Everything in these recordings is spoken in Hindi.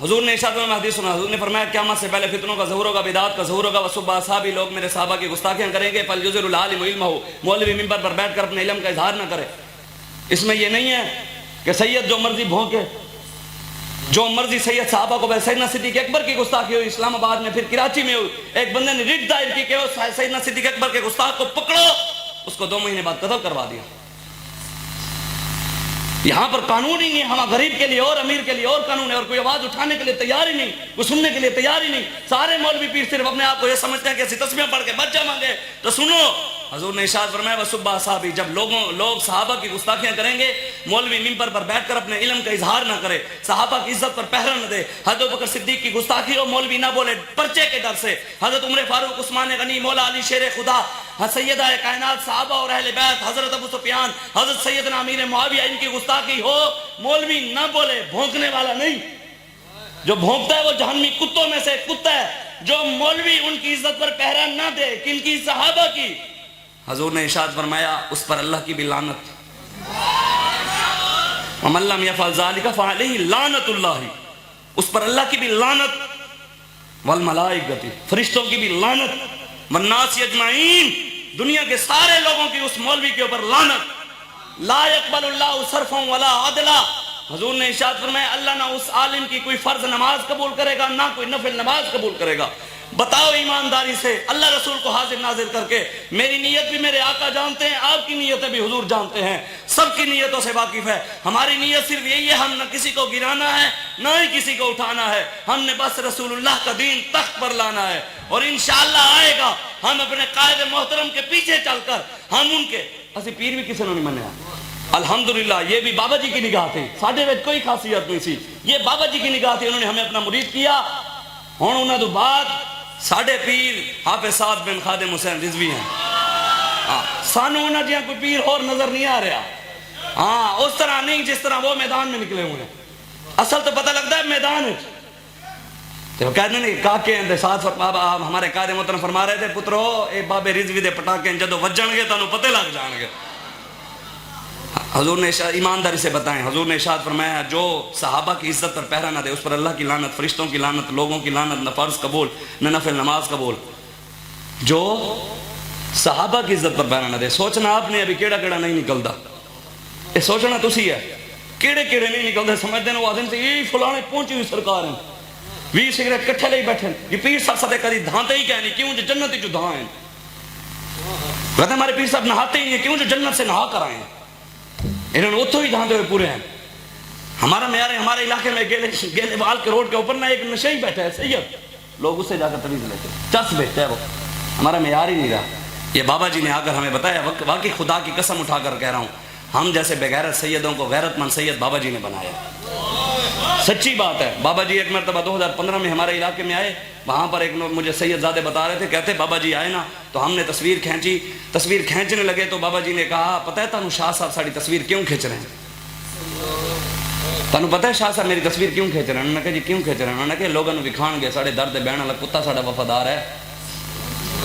हुजूर ने इरशाद में हदीस सुना, हुजूर ने फरमाया क़यामत से पहले फितनों का ज़हूर होगा, बिदात का ज़हूर होगा, वसुब्बा असहाबी, लोग मेरे सहाबा की गुस्ताखियां करेंगे। फल युज़िरुल आलिमु इल्महु, मौलवी मिंबर पर बैठकर अपने इल्म का इजहार ना करे। इसमें यह नहीं है कि सैयद जो मर्जी भौंके, जो मर्जी सैयद साहबा को, सैयदना सिद्दीक़ अकबर की गुस्ताखी हुई इस्लामाबाद में, फिर कराची में हुई, एक बंदे ने रिट दायर की कि सैयदना सिद्दीक़ अकबर के गुस्ताख को पकड़ो, उसको 2 महीने बाद कत्ल करवा दिया। यहां पर कानून ही नहीं, हम गरीब के लिए और अमीर के लिए और कानून है, और कोई आवाज उठाने के लिए तैयार ही नहीं, कोई सुनने के लिए तैयार ही नहीं। सारे मौलवी पीर सिर्फ अपने आप को यह समझते हैं कि ऐसी तस्बीह पढ़ के बच जाएंगे। तो सुनो, हुजूर ने इरशाद फरमाया वसुब्बा असहाबी, जब लोग सहाबा की गुस्ताखियां करेंगे, मौलवी मिंबर पर बैठकर अपने इल्म का इजहार ना करे, सहाबा की इज्जत पर पहरा न दे, हज़रत बकर सिद्दीक की गुस्ताखी हो, मौलवी ना बोले पर्चे के डर से, हज़रत उमर फारूक, उस्मान गनी, मौला अली शेर खुदा, सैयदा कायनात साहबा और अहले बैत, हज़रत अबू सुफियान, हज़रत सैयदना अमीर मुआविया, इनकी गुस्ताखी हो, मौलवी ना बोले, भौंकने वाला नहीं। जो भौंकता है वो जहन्नमी कुत्तों में से कुत्ता है। जो मौलवी उनकी इज्जत पर पहरा ना दे, किनकी? सहाबा की। हजूर ने इरशाद फरमाया उस पर अल्लाह की भी लानत, वमन लम यफअल ज़ालिका फअलैहि लानतुल्लाह, उस पर अल्लाह की भी लानत, वल मलाइकति, फरिश्तों की भी लानत, वन्नास अजमाइन, दुनिया के सारे लोगों की उस मौलवी के ऊपर लानत। ला यक़बलुल्लाहु सर्फ़न वला अदला, हजूर ने इरशाद फरमाया अल्लाह ना उस आलिम की कोई फर्ज नमाज कबूल करेगा, ना कोई नफिल नमाज कबूल करेगा। बताओ ईमानदारी से, अल्लाह रसूल को हाजिर नाजिर करके, मेरी नीयत भी मेरे आका जानते हैं, आपकी नीयतें भी हुजूर जानते हैं, सबकी नीयतों से वाकिफ है। हमारी नीयत सिर्फ यही है, हम न किसी को गिराना है ना ही किसी को उठाना है, हमने बस रसूलुल्लाह का दीन तख्त पर लाना है, और इंशाअल्लाह आएगा। हम अपने कायदे मोहतरम के पीछे चलकर हम उनके असि पीर भी किसी ने नहीं मनिया, अल्हम्दुलिल्लाह। ये भी बाबा जी की निगाह थी, साढ़े में कोई खासियत नहीं सी, ये बाबा जी की निगाह थी, उन्होंने हमें अपना मुरीद किया। हुण उन्हां तों बाद साढ़े पीर हाफिज़ साद बिन खादिम हुसैन रिजवी हैं। सानू उन्हां जिहा कोई पीर और नजर नहीं आ रहा। हाँ, उस तरह नहीं जिस तरह वो मैदान में निकले हुए हैं। असल तो पता लगता है मैदान है। तो कहते नहीं काके साथ हमारे कायदे मोहतरम फरमा रहे थे, पुत्रो ये बाबे रिजवी दे पटाके जदों वजणगे तुहानू पते लग जाणगे। हजूर ने ईमानदारी से बताएं, हजूर ने इरशाद फरमाया जो सहाबा की इज्जत पर पहरा ना दे, उस पर अल्लाह की लानत, फरिश्तों की लानत, लोगों की लानत, न फर्ज कबूल न नफिल नमाज कबूल। जो सहाबा की इज्जत पर पहरा ना दे, सोचना आपने अभी केड़ा केड़ा नहीं निकलता, ये सोचना तुसी है केड़े केड़े नहीं निकलते। समझते हैं वो आदमी से ये फलाने पहुंची हुई सरकार है, 20 सिगरेट कट्ठे ले बैठे, ये पीर साहब सदे कदी धांते ही कहनी क्यों जो जन्नत ही जो धां है। कहते हमारे पीर साहब नहाते ही क्यों जो जन्नत से नहा कर आए, इन्होंने उतो ही धांते हुए पूरे हैं। हमारा मेयार हमारे इलाके में गेले वाल के रोड के ऊपर ना एक नशे ही बैठा है सैयद, लोग उससे जाकर तवीज़ लेते, चस बेचता है वो, हमारा मेयार ही नहीं रहा। ये बाबा जी ने आकर हमें बताया, वाकई खुदा की कसम उठाकर कह रहा हूँ, हम जैसे बेगैरत सैयदों को गैरतमंद सैयद बाबा जी ने बनाया। सच्ची बात है। बाबा जी एक मरतबा 2015 में हमारे इलाके में आए, वहाँ पर एक लोग मुझे सैयदजादे बता रहे थे, कहते बाबा जी आए ना तो हमने तस्वीर खींची, तस्वीर खींचने लगे तो बाबा जी ने कहा पता है तुहानू शाह साहब साड़ी तस्वीर क्यों खींच रहे हैं, तुहानू पता है शाह साहब मेरी तस्वीर क्यों खींच रहे हैं? उन्होंने कहा जी क्यों खींच रहे हैं? उन्होंने कहा लोगों को विखाणगे साढ़े दर दे बहन वाला कुत्ता साढ़ा वफादार है,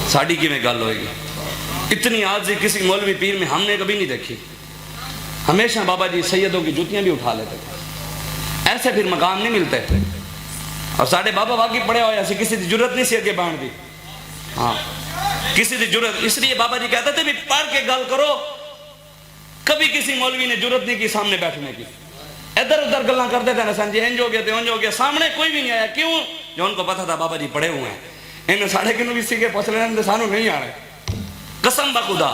साड़ी किवें गल होएगी। इतनी आजी किसी मौलवी पीर में हमने कभी नहीं देखी। हमेशा बाबा जी सैयदों की जूतियां भी उठा लेते थे, ऐसे फिर मकाम नहीं मिलते। और साढ़े बाबा वाकई पड़े हुए ऐसे किसी की जरूरत नहीं सी अगे बढ़ने की। हाँ, किसी की जरूरत, इसलिए बाबा जी कहते थे भी पढ़ के गल करो। कभी किसी मौलवी ने जरूरत नहीं की सामने बैठने की, इधर उधर गल्लां करते थे ना संजी इंज हो गया तो इंज हो गया, सामने कोई भी नहीं आया। क्यों? जो उनको पता था बाबा जी पढ़े हुए हैं, इन्हें साढ़े किनू भी सीखे पूछ लेने सानू नहीं आ रहे। कसम बखुदा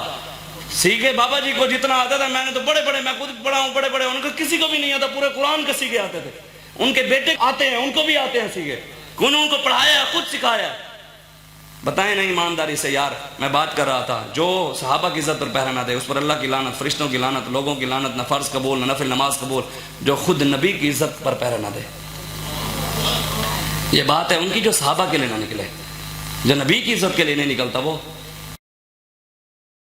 सीखे बाबा जी को जितना आता था, मैंने तो बड़े बड़े, मैं खुद पढ़ा हूँ, बड़े बड़े, उनको किसी को भी नहीं आता, पूरे कुरान के सीखे आते थे। उनके बेटे आते हैं, उनको भी आते हैं सीखे, कौन उनको पढ़ाया, खुद सिखाया। बताएं नहीं ईमानदारी से यार, मैं बात कर रहा था, जो सहाबा की इज्जत पर पहरा ना दे उस पर अल्लाह की लानत, फरिश्तों की लानत, लोगों की लानत, न फर्ज कबूल न नफिल नमाज कबूल। जो खुद नबी की इज्जत पर पहरा ना दे, ये बात है उनकी जो सहाबा के लिए ना निकले, जो नबी की इज्जत के लिए नहीं निकलता वो